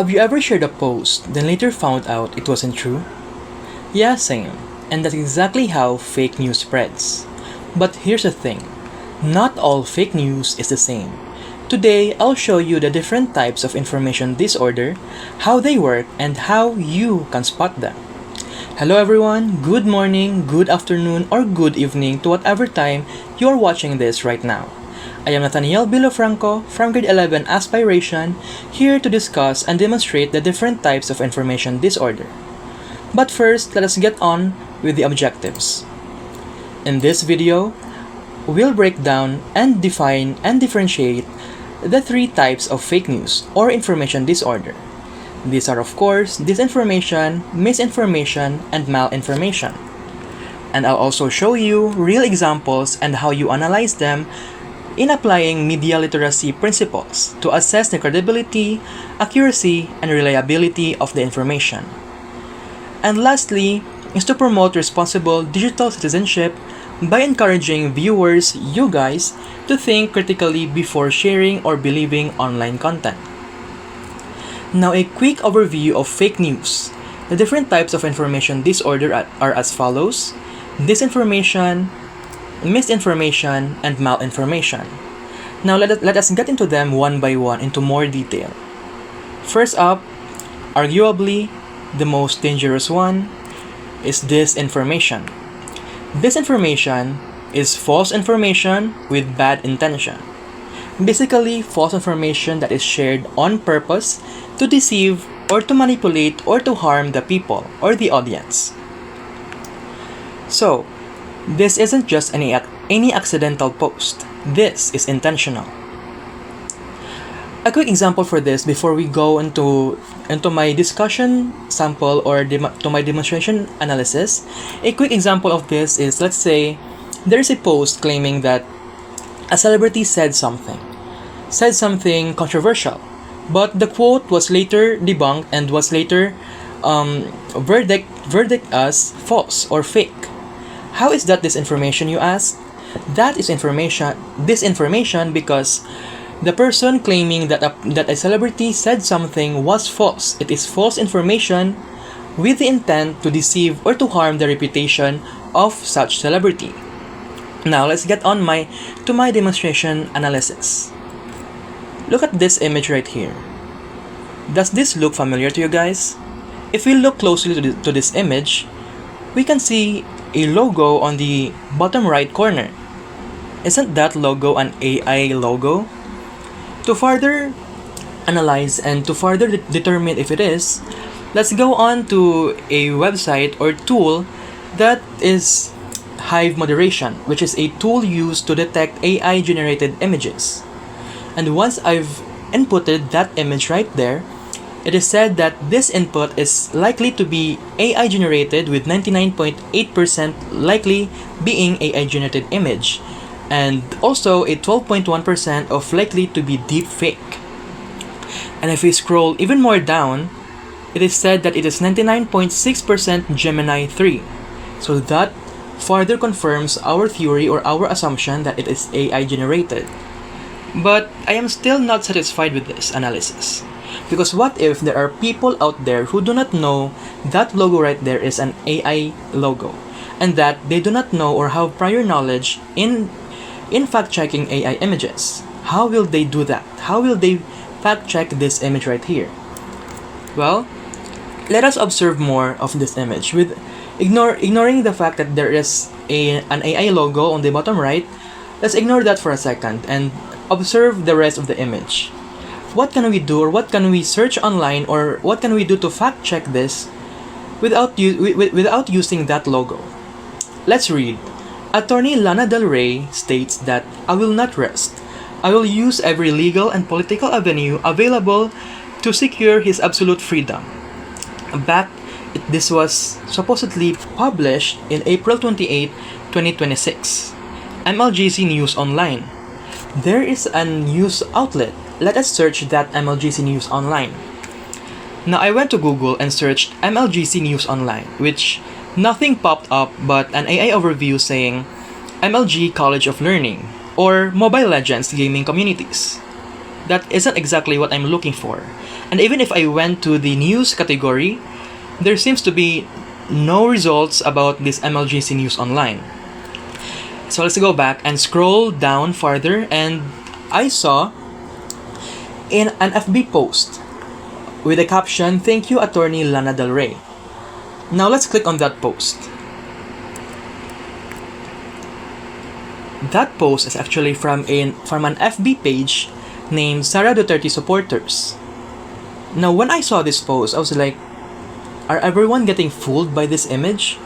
Have you ever shared a post, then later found out it wasn't true? Yeah, same. And that's exactly how fake news spreads. But here's the thing, not all fake news is the same. Today, I'll show you the different types of information disorder, how they work, and how you can spot them. Hello everyone, good morning, good afternoon, or good evening to whatever time you're watching this right now. I am Nathaniel B. Lofranco from grade 11 Aspiration, here to discuss and demonstrate the different types of information disorder. But first, let us get on with the objectives. In this video, we'll break down and define and differentiate the three types of fake news or information disorder. These are of course disinformation, misinformation, and malinformation. And I'll also show you real examples and how you analyze them in applying media literacy principles to assess the credibility, accuracy, and reliability of the information. And lastly is to promote responsible digital citizenship by encouraging viewers, you guys, to think critically before sharing or believing online content. Now, a quick overview of fake news. The different types of information disorder are as follows: disinformation, misinformation, and malinformation. Now, let us get into them one by one into more detail. First up, arguably, the most dangerous one is disinformation. Disinformation is false information with bad intention. Basically, false information that is shared on purpose to deceive or to manipulate or to harm the people or the audience. So, this isn't just any accidental post. This is intentional. A quick example for this before we go into my discussion sample or to my demonstration analysis. A quick example of this is, let's say there is a post claiming that a celebrity said something controversial, but the quote was later debunked and was later verdict as false or fake. How is that disinformation, you ask? That is disinformation because the person claiming that a celebrity said something was false. It is false information with the intent to deceive or to harm the reputation of such celebrity. Now let's get on to my demonstration analysis. Look at this image right here. Does this look familiar to you guys? If we look closely to this image, we can see a logo on the bottom right corner. Isn't that logo an AI logo? To further analyze and to further determine if it is, let's go on to a website or tool that is Hive Moderation, which is a tool used to detect AI generated images. And once I've inputted that image right there, it is said that this input is likely to be AI generated with 99.8% likely being AI generated image, and also a 12.1% of likely to be deep fake. And if we scroll even more down, it is said that it is 99.6% Gemini 3. So that further confirms our theory or our assumption that it is AI generated. But I am still not satisfied with this analysis. Because what if there are people out there who do not know that logo right there is an AI logo, and that they do not know or have prior knowledge in fact-checking AI images? How will they do that? How will they fact-check this image right here? Well, let us observe more of this image with ignoring the fact that there is an AI logo on the bottom right. Let's ignore that for a second and observe the rest of the image. What can we do, or what can we search online, or what can we do to fact check this without using that logo? Let's read. Attorney Lana Del Rey states that I will not rest. I will use every legal and political avenue available to secure his absolute freedom. This was supposedly published in April 28, 2026. MLGC News Online. There is a news outlet. Let us search that MLGC News Online. Now I went to Google and searched MLGC News Online, which nothing popped up but an AI overview saying MLG College of Learning or Mobile Legends gaming communities. that isn't exactly what I'm looking for. And even if I went to the news category, there seems to be no results about this MLGC news online. So let's go back and scroll down farther, and I saw in an FB post with the caption, "Thank you, Attorney Lana Del Rey." Now let's click on that post. That post is actually from an FB page named Sara Duterte Supporters. Now when I saw this post, I was like, are everyone getting fooled by this image?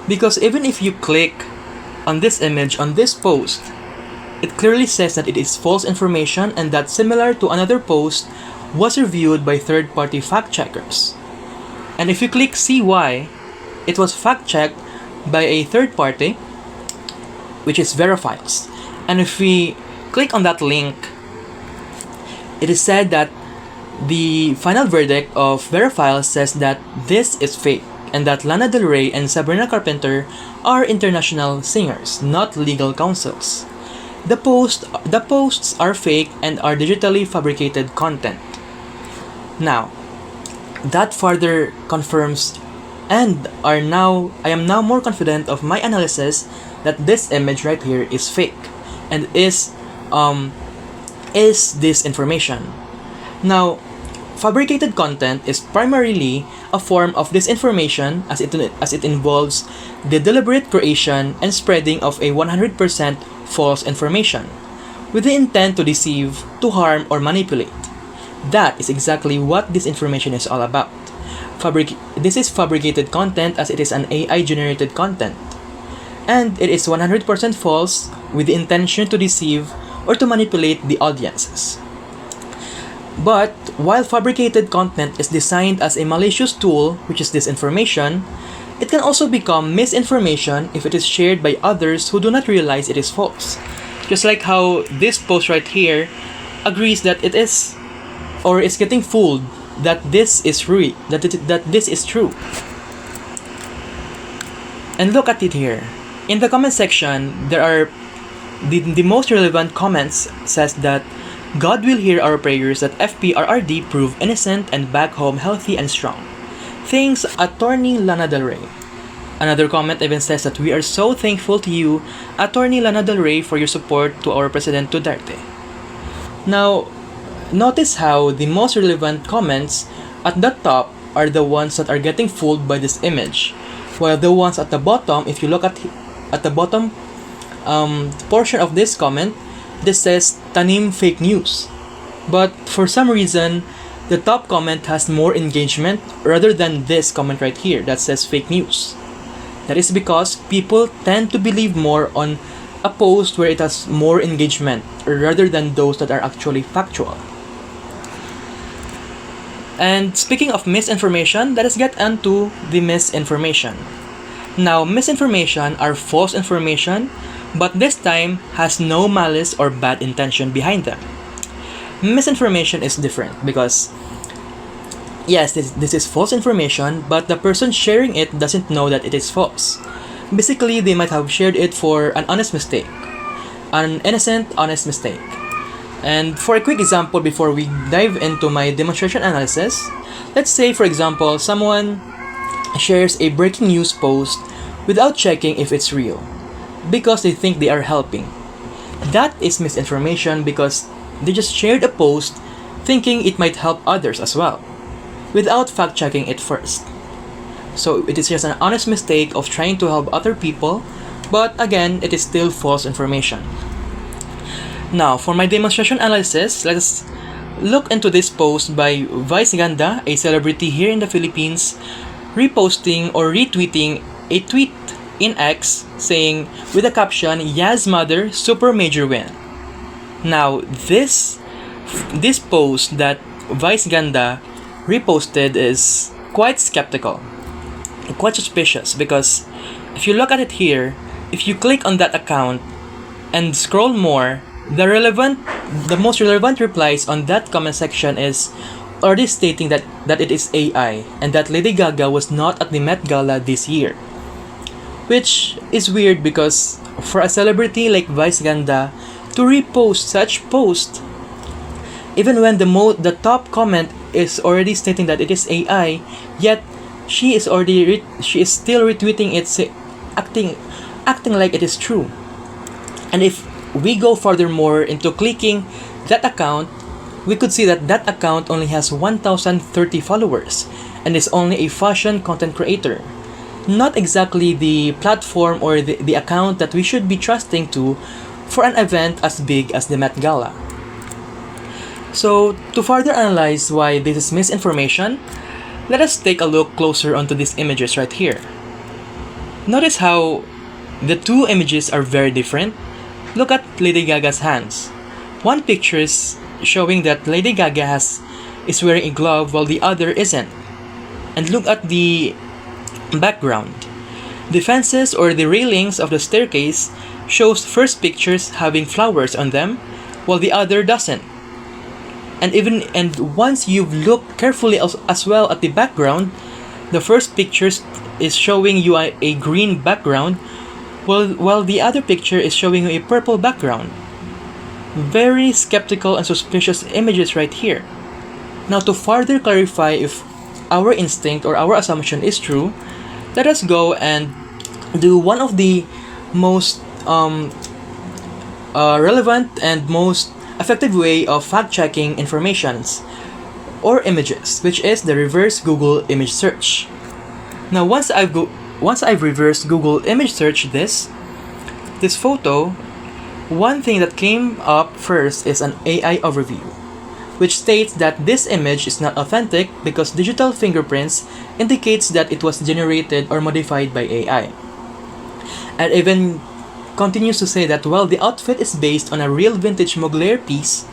Because even if you click on this image on this post, it clearly says that it is false information and that, similar to another post, was reviewed by third-party fact-checkers. And if you click see why, it was fact-checked by a third party, which is Verifiles. And if we click on that link, it is said that the final verdict of Verifiles says that this is fake and that Lana Del Rey and Sabrina Carpenter are international singers, not legal counsels. The posts are fake and are digitally fabricated content. Now, that further confirms and I am now more confident of my analysis that this image right here is fake and is disinformation. Now, fabricated content is primarily a form of disinformation as it involves the deliberate creation and spreading of a 100% false information with the intent to deceive, to harm, or manipulate. That is exactly what disinformation is all about. This is fabricated content as it is an AI-generated content. And it is 100% false with the intention to deceive or to manipulate the audiences. But while fabricated content is designed as a malicious tool, which is disinformation, it can also become misinformation if it is shared by others who do not realize it is false. Just like how this post right here agrees that it is, or is getting fooled that this is true, that this is true. And look at it here. In the comment section, there are the most relevant comments says that God will hear our prayers that FPRRD prove innocent and back home healthy and strong. Thanks, Attorney Lana Del Rey. Another comment even says that we are so thankful to you, Attorney Lana Del Rey, for your support to our President Duterte. Now, notice how the most relevant comments at the top are the ones that are getting fooled by this image, while the ones at the bottom, if you look at the bottom portion of this comment, this says Tanim fake news. But for some reason, the top comment has more engagement rather than this comment right here that says fake news. That is because people tend to believe more on a post where it has more engagement rather than those that are actually factual. And speaking of misinformation, let us get onto the misinformation. Now, misinformation are false information, but this time has no malice or bad intention behind them. Misinformation is different because, yes, this is false information, but the person sharing it doesn't know that it is false. Basically, they might have shared it for an honest mistake, an innocent, honest mistake. And for a quick example before we dive into my demonstration analysis, let's say, for example, someone shares a breaking news post without checking if it's real because they think they are helping. That is misinformation because they just shared a post thinking it might help others as well without fact-checking it first. So it is just an honest mistake of trying to help other people, but again, it is still false information. Now, for my demonstration analysis, let's look into this post by Vice Ganda, a celebrity here in the Philippines, reposting or retweeting a tweet in X saying with the caption, "Yaz mother, super major win." Now, this post that Vice Ganda reposted is quite skeptical, quite suspicious, because if you look at it here, if you click on that account and scroll more, the most relevant replies on that comment section is already stating that it is AI and that Lady Gaga was not at the Met Gala this year. Which is weird because for a celebrity like Vice Ganda to repost such post Even when the top comment is already stating that it is AI, yet she is still retweeting it, acting like it is true. And if we go furthermore into clicking that account, we could see that that account only has 1,030 followers and is only a fashion content creator. Not exactly the platform or the account that we should be trusting to for an event as big as the Met Gala. So, to further analyze why this is misinformation, let us take a look closer onto these images right here. Notice how the two images are very different. Look at Lady Gaga's hands. One picture is showing that Lady Gaga is wearing a glove while the other isn't. And look at the background. The fences or the railings of the staircase shows first pictures having flowers on them while the other doesn't. And once you've looked carefully as well at the background, the first picture is showing you a green background while the other picture is showing you a purple background. Very skeptical and suspicious images right here. Now, to further clarify if our instinct or our assumption is true, let us go and do one of the most relevant and most effective way of fact-checking informations or images, which is the reverse Google image search. Now, once I've reversed Google image search this photo, one thing that came up first is an AI overview, which states that this image is not authentic because digital fingerprints indicates that it was generated or modified by AI. And even continues to say that while the outfit is based on a real vintage Mugler piece,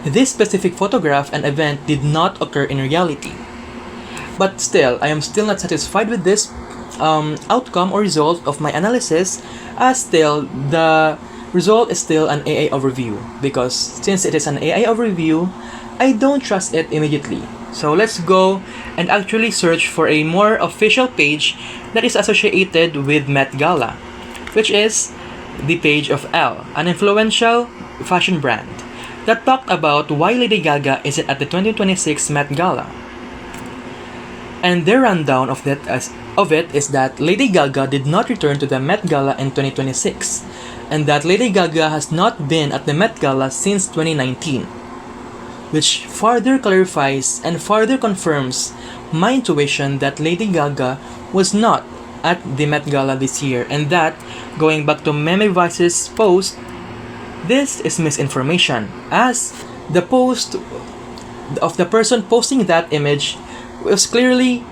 this specific photograph and event did not occur in reality. But still, I am still not satisfied with this outcome or result of my analysis, as still the result is still an AI overview, because since it is an AI overview, I don't trust it immediately. So let's go and actually search for a more official page that is associated with Met Gala, which is the page of Elle, an influential fashion brand that talked about why Lady Gaga isn't at the 2026 Met Gala. And their rundown of it is that Lady Gaga did not return to the Met Gala in 2026, and that Lady Gaga has not been at the Met Gala since 2019, which further clarifies and further confirms my intuition that Lady Gaga was not at the Met Gala this year, and that, going back to Meme Vice's post, this is misinformation, as the post of the person posting that image is clearly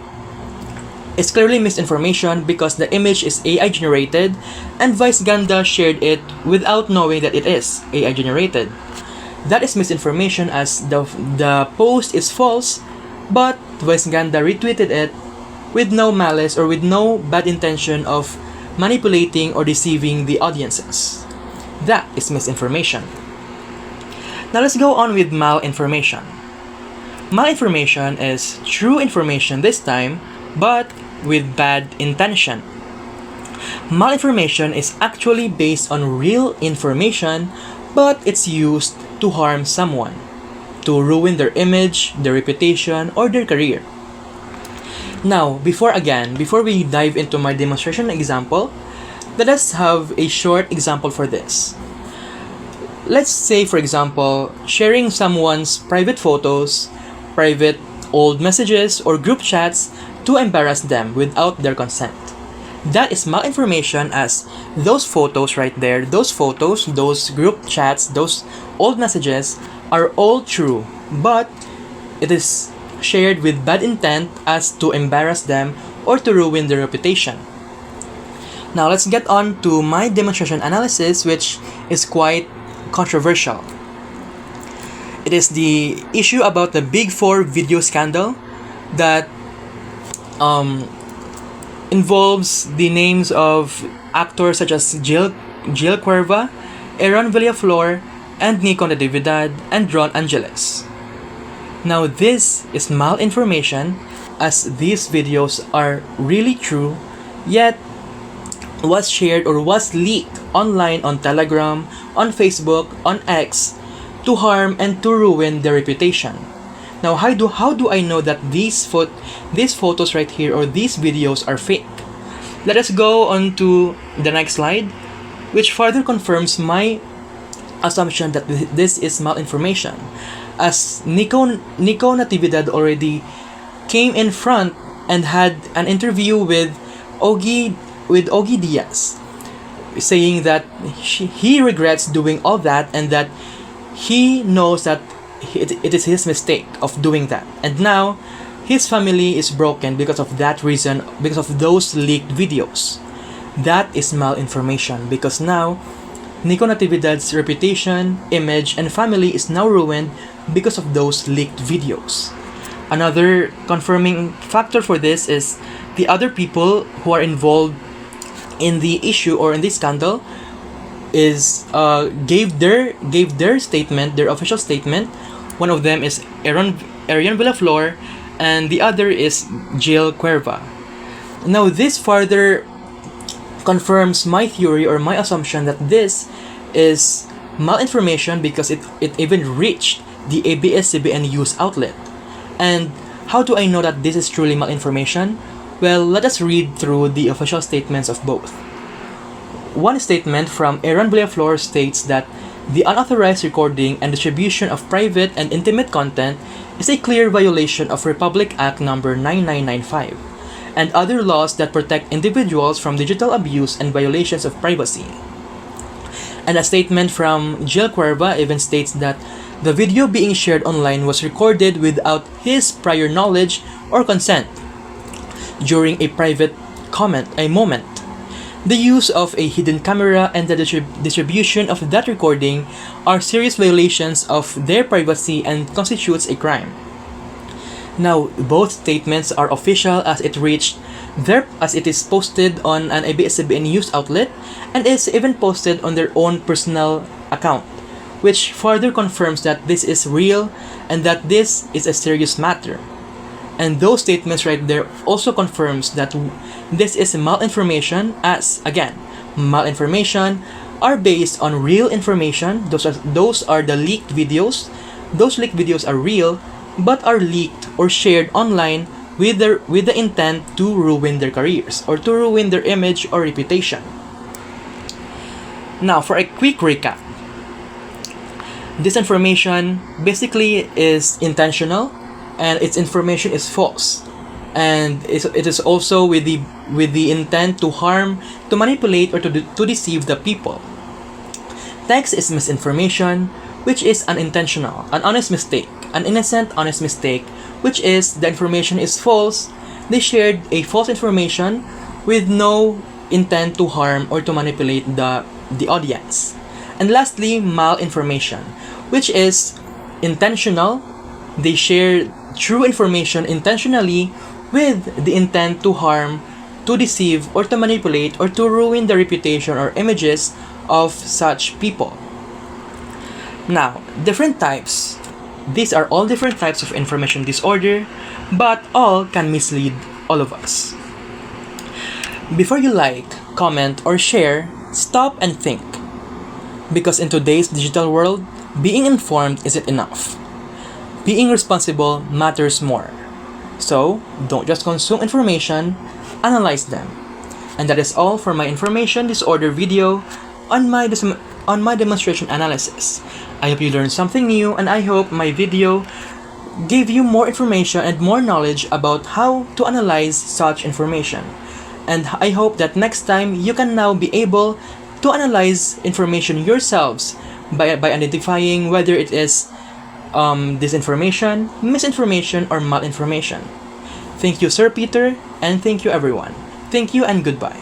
misinformation because the image is AI generated and Vice Ganda shared it without knowing that it is AI generated. That is misinformation, as the post is false, but Vice Ganda retweeted it with no malice or with no bad intention of manipulating or deceiving the audiences. That is misinformation. Now let's go on with malinformation. Malinformation is true information this time, but with bad intention. Malinformation is actually based on real information, but it's used to harm someone, to ruin their image, their reputation, or their career. Now, before we dive into my demonstration example, let us have a short example for this. Let's say, for example, sharing someone's private photos, private old messages, or group chats to embarrass them without their consent. That is malinformation, as those photos right there, those group chats, those old messages are all true, but it is shared with bad intent as to embarrass them or to ruin their reputation. Now let's get on to my demonstration analysis, which is quite controversial. It is the issue about the Big Four video scandal that involves the names of actors such as Jill Cuerva, Aaron Villaflor, and Nico Natividad, and Ron Angeles. Now this is malinformation, as these videos are really true, yet was shared or was leaked online on Telegram, on Facebook, on X, to harm and to ruin their reputation. Now, how do I know that these photos right here or these videos are fake? Let us go on to the next slide, which further confirms my assumption that this is malinformation. As Nico Natividad already came in front and had an interview with Ogie Diaz, saying that he regrets doing all that and that he knows that it is his mistake of doing that. And now, his family is broken because of that reason, because of those leaked videos. That is malinformation because now, Nico Natividad's reputation, image, and family is now ruined because of those leaked videos. Another confirming factor for this is the other people who are involved in the issue or in this scandal is gave their statement, their official statement. One of them is Arian Villaflor, and the other is Jill Cuerva. Now, this further confirms my theory or my assumption that this is malinformation because it even reached the ABS-CBN news outlet. And how do I know that this is truly malinformation? Well, let us read through the official statements of both. One statement from Arian Villaflor states that the unauthorized recording and distribution of private and intimate content is a clear violation of Republic Act No. 9995 and other laws that protect individuals from digital abuse and violations of privacy. And a statement from Jill Cuerva even states that the video being shared online was recorded without his prior knowledge or consent during a private moment. The use of a hidden camera and the distribution of that recording are serious violations of their privacy and constitutes a crime. Now, both statements are official as it is posted on an ABS-CBN news outlet and is even posted on their own personal account, which further confirms that this is real and that this is a serious matter. And those statements right there also confirms that this is malinformation, as again, malinformation are based on real information. Those are the leaked videos. Those leaked videos are real, but are leaked or shared online with the intent to ruin their careers or to ruin their image or reputation. Now, for a quick recap, disinformation basically is intentional, and its information is false, and it is also with the intent to harm, to manipulate, or to deceive the people. Text is misinformation, which is unintentional, an honest mistake, an innocent honest mistake, which is the information is false. They shared a false information with no intent to harm or to manipulate the audience. And lastly, malinformation, which is intentional. They shared true information intentionally with the intent to harm, to deceive, or to manipulate, or to ruin the reputation or images of such people. Now, different types. These are all different types of information disorder, but all can mislead all of us. Before you like, comment, or share, stop and think. Because in today's digital world, being informed isn't enough. Being responsible matters more. So, don't just consume information, analyze them. And that is all for my information disorder video on my demonstration analysis. I hope you learned something new, and I hope my video gave you more information and more knowledge about how to analyze such information. And I hope that next time you can now be able to analyze information yourselves by identifying whether it is disinformation, misinformation, or malinformation. Thank you, Sir Peter, and thank you, everyone. Thank you and goodbye.